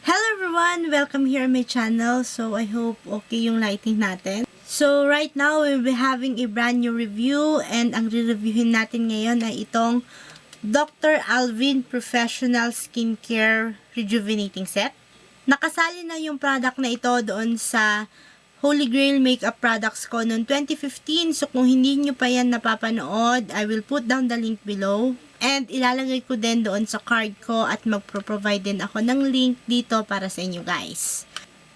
Hello everyone! Welcome here on my channel. So, I hope okay yung lighting natin. So, right now, we'll be having a brand new review and ang re-reviewin natin ngayon ay itong Dr. Alvin Professional Skincare Rejuvenating Set. Nakasali na yung product na ito doon sa Holy Grail makeup products ko noong 2015. So, kung hindi nyo pa yan napapanood, I will put down the link below. And ilalagay ko din doon sa card ko at magpro-provide din ako ng link dito para sa inyo guys.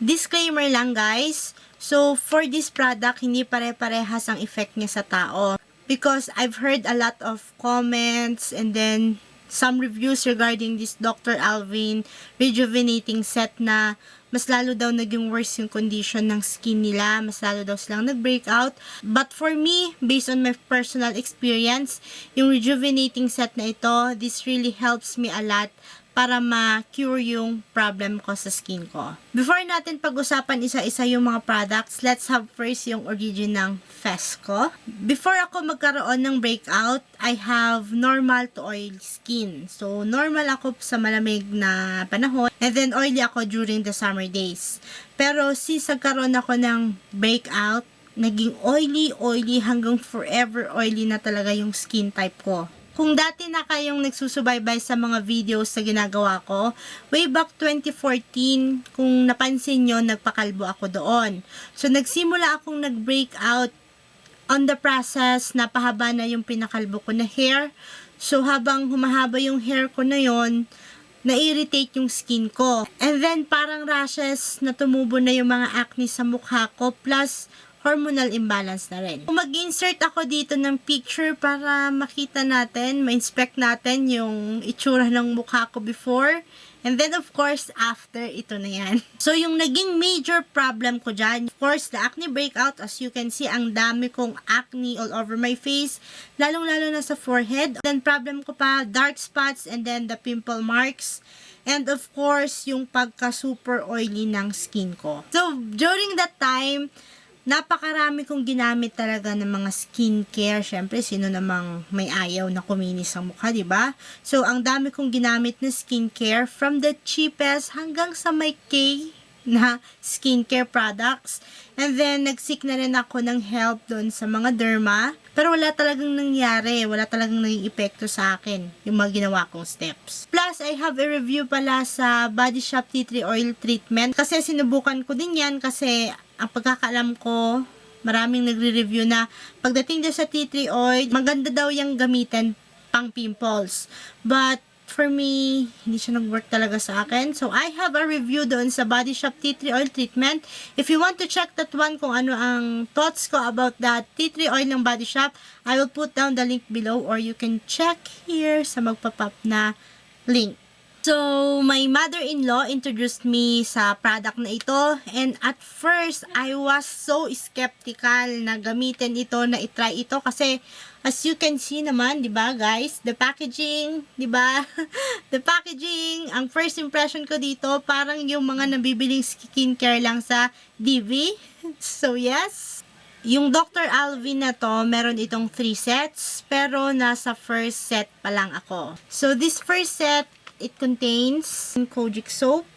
Disclaimer lang guys. So, for this product, hindi pare-parehas ang effect niya sa tao. Because I've heard a lot of comments and then some reviews regarding this Dr. Alvin Rejuvenating Set na mas lalo daw naging worse yung condition ng skin nila, mas lalo daw silang nag-breakout. But for me, based on my personal experience, yung rejuvenating set na ito, this really helps me a lot para ma-cure yung problem ko sa skin ko. Before natin pag-usapan isa-isa yung mga products, let's have first yung origin ng face ko. Before ako magkaroon ng breakout, I have normal to oily skin. So, normal ako sa malamig na panahon and then oily ako during the summer days. Pero since nagkaroon ako ng breakout, naging oily hanggang forever oily na talaga yung skin type ko. Kung dati na kayong nagsusubaybay sa mga videos na ginagawa ko, way back 2014, kung napansin nyo, nagpakalbo ako doon. So, nagsimula akong nag-breakout on the process, napahaba na yung pinakalbo ko na hair. So, habang humahaba yung hair ko na yon, na-irritate yung skin ko. And then, parang rashes na tumubo na yung mga acne sa mukha ko, plus hormonal imbalance na rin. Mag-insert ako dito ng picture para makita natin, ma-inspect natin yung itsura ng mukha ko before. And then, of course, after, ito na yan. So, yung naging major problem ko dyan, of course, the acne breakout. As you can see, ang dami kong acne all over my face, lalong-lalo na sa forehead. Then, problem ko pa, dark spots, and then the pimple marks. And, of course, yung pagka-super oily ng skin ko. So, during that time, napakarami kong ginamit talaga ng mga skincare. Syempre, sino namang may ayaw na kuminis ang mukha, diba? So, ang dami kong ginamit na skincare from the cheapest hanggang sa may K na skincare products. And then, nag-seek na rin ako ng help doon sa mga derma. Pero wala talagang nangyari. Wala talagang naging epekto sa akin yung mga ginawa kong steps. Plus, I have a review pala sa Body Shop Tea Tree Oil Treatment. Kasi sinubukan ko din yan kasi ang pagkakaalam ko, maraming nagre-review na pagdating daw sa tea tree oil, maganda daw yung gamitin pang pimples. But for me, hindi siya nag-work talaga sa akin. So, I have a review doon sa Body Shop Tea Tree Oil Treatment. If you want to check that one kung ano ang thoughts ko about that tea tree oil ng Body Shop, I will put down the link below or you can check here sa magpa-pop na link. So, my mother-in-law introduced me sa product na ito and at first, I was so skeptical na gamitin ito, na itry ito kasi as you can see naman, 'di ba, guys? The packaging, 'di ba? The packaging, ang first impression ko dito, parang yung mga nabibiling skincare lang sa DV. So, yes. Yung Dr. Alvin na to, meron itong 3 sets, pero nasa first set pa lang ako. So, this first set, it contains Kojic soap,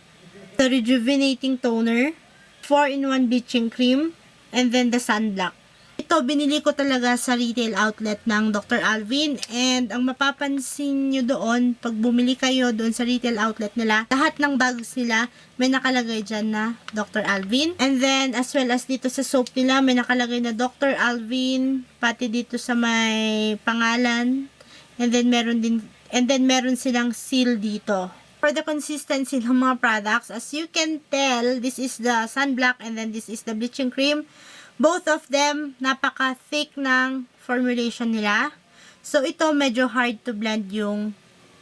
the rejuvenating toner, 4-in-1 bleaching cream, and then the sunblock. Ito, binili ko talaga sa retail outlet ng Dr. Alvin. And ang mapapansin nyo doon, pag bumili kayo doon sa retail outlet nila, lahat ng bags nila, may nakalagay dyan na Dr. Alvin. And then, as well as dito sa soap nila, may nakalagay na Dr. Alvin, pati dito sa may pangalan. And then, meron silang seal dito. For the consistency ng mga products, as you can tell, this is the sunblock and then this is the bleaching cream. Both of them, napaka-thick ng formulation nila. So, ito, medyo hard to blend yung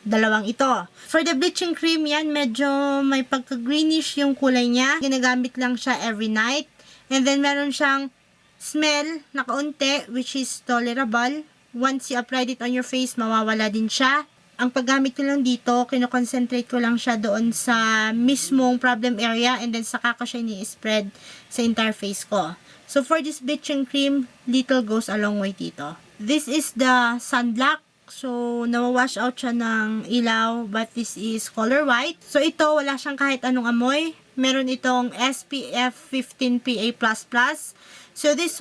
dalawang ito. For the bleaching cream, yan, medyo may pagka-greenish yung kulay niya. Ginagamit lang siya every night. And then, meron siyang smell na kaunti, which is tolerable. Once you applied it on your face, mawawala din siya. Ang paggamit ko lang dito, kino-concentrate ko lang siya doon sa mismong problem area and then saka ko siya ini-spread sa entire face ko. So, for this bleaching cream, little goes a long way dito. This is the sunblock. So, nawawash out siya ng ilaw, but this is color white. So, ito, wala siyang kahit anong amoy. Meron itong SPF 15 PA++. So, this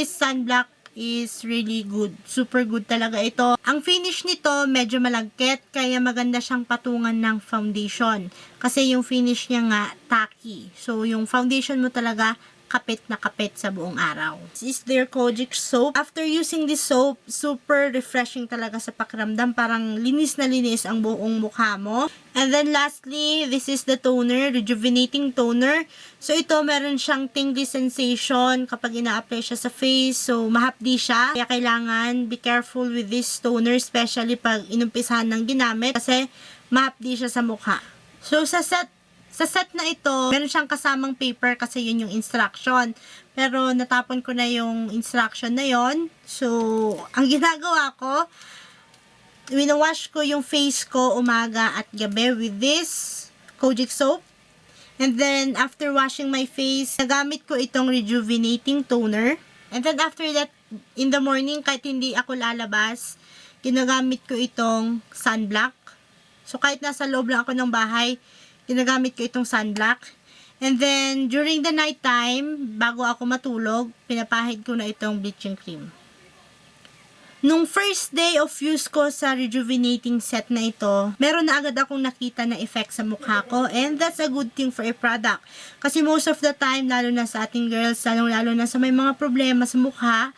sunblock is really good. Super good talaga ito. Ang finish nito, medyo malagkit, kaya maganda siyang patungan ng foundation. Kasi yung finish niya nga, tacky. So, yung foundation mo talaga, kapit na kapit sa buong araw. This is their Kojic soap. After using this soap, super refreshing talaga sa pakiramdam. Parang linis na linis ang buong mukha mo. And then lastly, this is the toner, rejuvenating toner. So ito, meron siyang tingly sensation kapag ina-apply siya sa face. So mahapdi siya. Kaya kailangan be careful with this toner, especially pag inumpisahan ng ginamit kasi mahapdi siya sa mukha. So sa set na ito, meron siyang kasamang paper kasi yun yung instruction. Pero natapon ko na yung instruction na yon. So, ang ginagawa ko, winawash ko yung face ko umaga at gabi with this Kojic soap. And then, after washing my face, nagamit ko itong rejuvenating toner. And then, after that, in the morning, kahit hindi ako lalabas, ginagamit ko itong sunblock. So, kahit nasa loob lang ako ng bahay, ginagamit ko itong sunblock. And then, during the night time, bago ako matulog, pinapahid ko na itong bleaching cream. Nung first day of use ko sa rejuvenating set na ito, meron na agad akong nakita na effect sa mukha ko. And that's a good thing for a product. Kasi most of the time, lalo na sa ating girls, lalo na sa may mga problema sa mukha,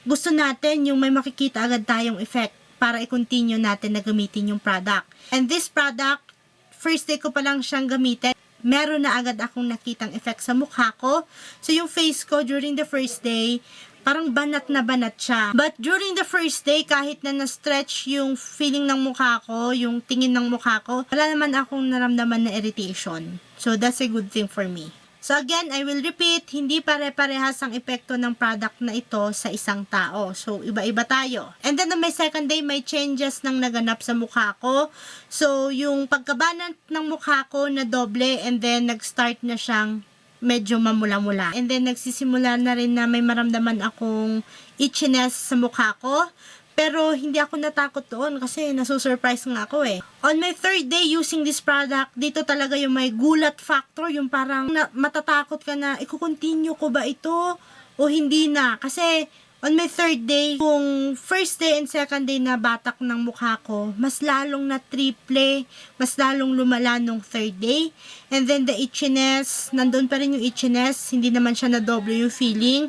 gusto natin yung may makikita agad tayong effect para i-continue natin na gamitin yung product. And this product, first day ko pa lang siyang gamitin, meron na agad akong nakitang effect sa mukha ko. So, yung face ko during the first day, parang banat na banat siya. But during the first day, kahit na na-stretch yung feeling ng mukha ko, yung tingin ng mukha ko, wala naman akong naramdaman na irritation. So, that's a good thing for me. So again, I will repeat, hindi pare-parehas ang epekto ng product na ito sa isang tao. So, iba-iba tayo. And then on my second day, may changes nang naganap sa mukha ko. So, yung pagkabanat ng mukha ko na doble and then nag-start na siyang medyo mamula-mula. And then nagsisimula na rin na may maramdaman akong itchiness sa mukha ko. Pero hindi ako natakot doon kasi nasusurprise nga ako eh. On my third day using this product, dito talaga yung may gulat factor, yung parang matatakot ka na, i-continue ko ba ito o hindi na? Kasi on my third day, kung first day and second day na batak ng mukha ko, mas lalong na triple, mas lalong lumala nung third day. And then the itchiness, nandun pa rin yung itchiness, hindi naman siya na doble yung feeling.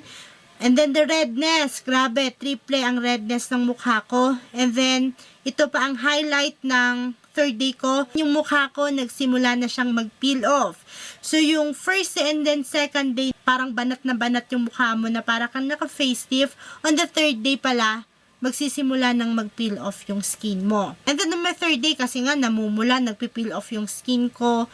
And then the redness, grabe, triple ang redness ng mukha ko. And then, ito pa ang highlight ng third day ko. Yung mukha ko, nagsimula na siyang mag-peel off. So, yung first day and then second day, parang banat na banat yung mukha mo na parang kang naka-facelift. On the third day pala, magsisimula nang mag-peel off yung skin mo. And then, on my third day, kasi nga, namumula, nagpipeel off yung skin ko.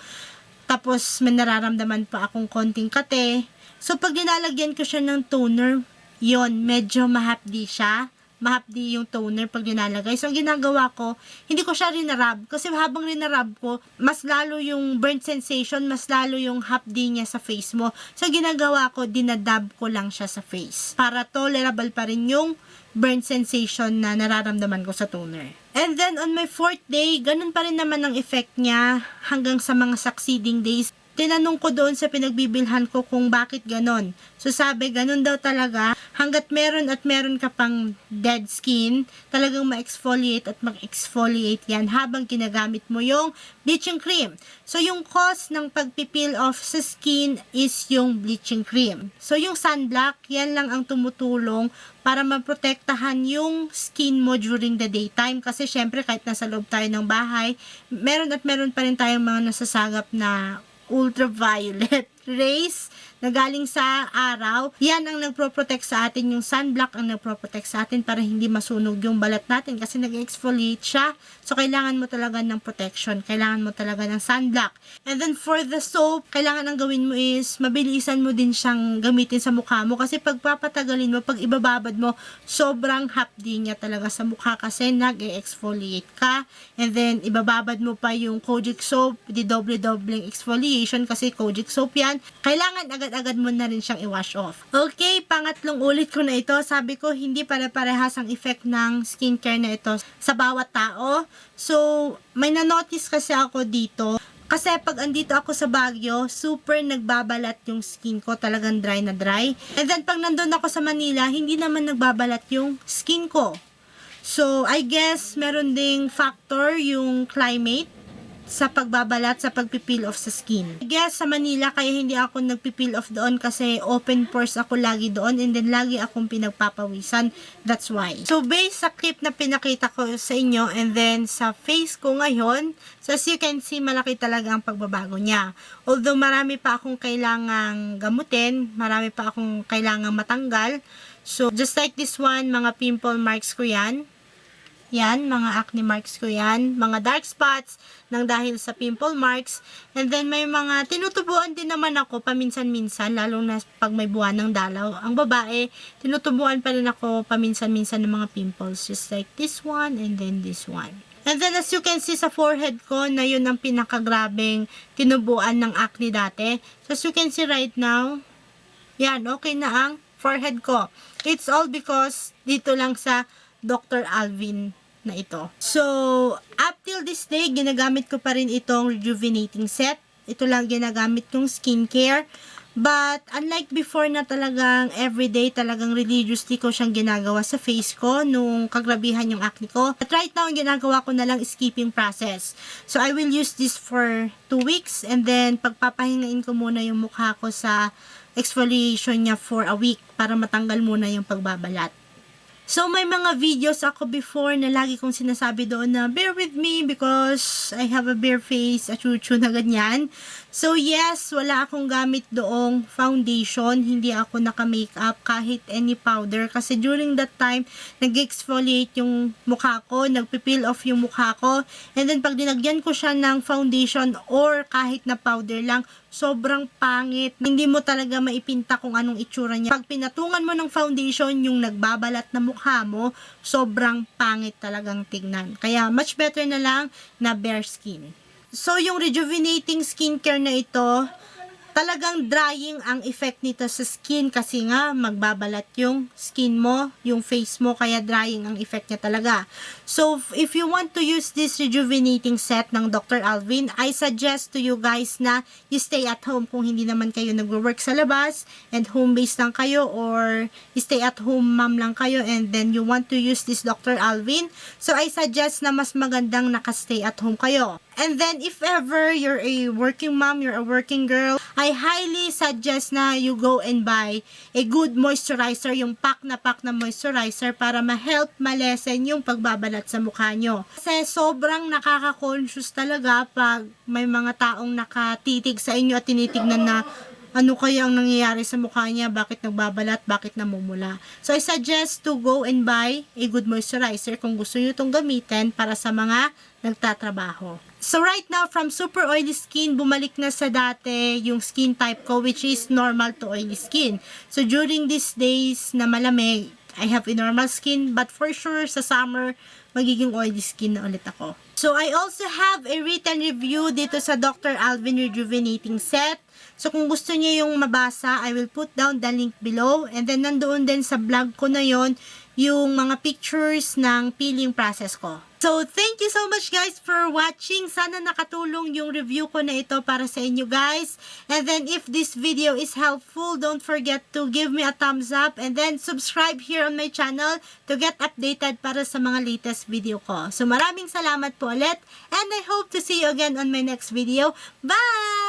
Tapos, may nararamdaman pa akong konting kate. So, pag nilalagyan ko siya ng toner, yon medyo mahapdi siya. Mahapdi yung toner pag nilalagay. So, ang ginagawa ko, hindi ko siya rinarab. Kasi habang rinarab ko, mas lalo yung burnt sensation, mas lalo yung hapdi niya sa face mo. So, ginagawa ko, dinadab ko lang siya sa face. Para tolerable pa rin yung burnt sensation na nararamdaman ko sa toner. And then, on my fourth day, ganun pa rin naman ang effect niya hanggang sa mga succeeding days. Tinanong ko doon sa pinagbibilhan ko kung bakit ganon. So sabi, ganon daw talaga. Hanggat meron at meron ka pang dead skin, talagang ma-exfoliate at mag-exfoliate yan habang ginagamit mo yung bleaching cream. So yung cause ng pagpipeel off sa skin is yung bleaching cream. So yung sunblock, yan lang ang tumutulong para maprotektahan yung skin mo during the daytime. Kasi syempre kahit nasa loob tayo ng bahay, meron at meron pa rin tayong mga nasasagap na ultraviolet rays na galing sa araw. Yan ang nagpro-protect sa atin, yung sunblock ang nagpro-protect sa atin para hindi masunog yung balat natin kasi nag-exfoliate siya. So, kailangan mo talaga ng protection. Kailangan mo talaga ng sunblock. And then, for the soap, kailangan ang gawin mo is mabilisan mo din siyang gamitin sa mukha mo kasi pag papatagalin mo, pag ibababad mo, sobrang hapdi niya talaga sa mukha kasi nag-exfoliate ka. And then, ibababad mo pa yung Kojic soap, di doble-dobleng exfoliation kasi Kojic soap yan. yan, kailangan agad-agad mo na rin siyang i-wash off. Okay, pangatlong ulit ko na ito. Sabi ko, hindi pare-parehas ang effect ng skincare na ito sa bawat tao. So, may na-notice kasi ako dito. Kasi pag andito ako sa Baguio, super nagbabalat yung skin ko. Talagang dry na dry. And then pag nandun ako sa Manila, hindi naman nagbabalat yung skin ko. So, I guess meron ding factor yung climate sa pagbabalat, sa pagpipeel off sa skin. I guess sa Manila, kaya hindi ako nagpipeel off doon kasi open pores ako lagi doon and then lagi akong pinagpapawisan. That's why. So, based sa clip na pinakita ko sa inyo and then sa face ko ngayon, so as you can see, malaki talaga ang pagbabago niya. Although marami pa akong kailangang gamutin, marami pa akong kailangang matanggal. So, just like this one, mga pimple marks ko yan. Yan, mga acne marks ko yan. Mga dark spots nang dahil sa pimple marks. And then may mga tinutubuan din naman ako paminsan-minsan, lalo na pag may buwan ng dalaw. Ang babae, tinutubuan pa rin ako paminsan-minsan ng mga pimples. Just like this one and then this one. And then as you can see sa forehead ko, na yun ang pinakagrabing tinubuan ng acne dati. So as you can see right now, yan, okay na ang forehead ko. It's all because dito lang sa Dr. Alvin na ito. So, up till this day, ginagamit ko pa rin itong rejuvenating set. Ito lang ginagamit kong skincare. But, unlike before na talagang everyday, talagang religiously ko siyang ginagawa sa face ko nung kagrabihan yung acne ko. At right now, ang ginagawa ko na lang is skipping process. So, I will use this for 2 weeks and then pagpapahingain ko muna yung mukha ko sa exfoliation niya for a week para matanggal muna yung pagbabalat. So, may mga videos ako before na lagi kong sinasabi doon na bear with me because I have a bare face, a chuchu na ganyan. So, yes, wala akong gamit doong foundation. Hindi ako naka-makeup kahit any powder. Kasi during that time, nag-exfoliate yung mukha ko, nagpipeel off yung mukha ko. And then, pag dinagyan ko siya ng foundation or kahit na powder lang, sobrang pangit. Hindi mo talaga maipinta kung anong itsura niya. Pag pinatungan mo ng foundation, yung nagbabalat na mukha mo, sobrang pangit talagang tignan. Kaya, much better na lang na bare skin. So, yung rejuvenating skincare na ito, talagang drying ang effect nito sa skin kasi nga magbabalat yung skin mo, yung face mo, kaya drying ang effect niya talaga. So, if you want to use this rejuvenating set ng Dr. Alvin, I suggest to you guys na you stay at home kung hindi naman kayo nagwo-work sa labas and home-based lang kayo or stay at home mom lang kayo and then you want to use this Dr. Alvin. So, I suggest na mas magandang naka-stay at home kayo. And then, if ever you're a working mom, you're a working girl, I highly suggest na you go and buy a good moisturizer, yung pack na moisturizer para ma-help, ma-lessen yung pagbabalat sa mukha nyo. Kasi sobrang nakaka-conscious talaga pag may mga taong nakatitig sa inyo at tinitignan na ano kaya ang nangyayari sa mukha niya, bakit nagbabalat, bakit namumula. So, I suggest to go and buy a good moisturizer kung gusto nyo itong gamitin para sa mga nagtatrabaho. So, right now, from super oily skin, bumalik na sa dati yung skin type ko, which is normal to oily skin. So, during these days na malamig, I have a normal skin, but for sure, sa summer, magiging oily skin na ulit ako. So, I also have a written review dito sa Dr. Alvin Rejuvenating Set. So, kung gusto niyo yung mabasa, I will put down the link below. And then, nandoon din sa vlog ko na yon yung mga pictures ng peeling process ko. So, thank you so much guys for watching. Sana nakatulong yung review ko na ito para sa inyo guys. And then, if this video is helpful, don't forget to give me a thumbs up. And then, subscribe here on my channel to get updated para sa mga latest video ko. So, maraming salamat po ulit. And I hope to see you again on my next video. Bye!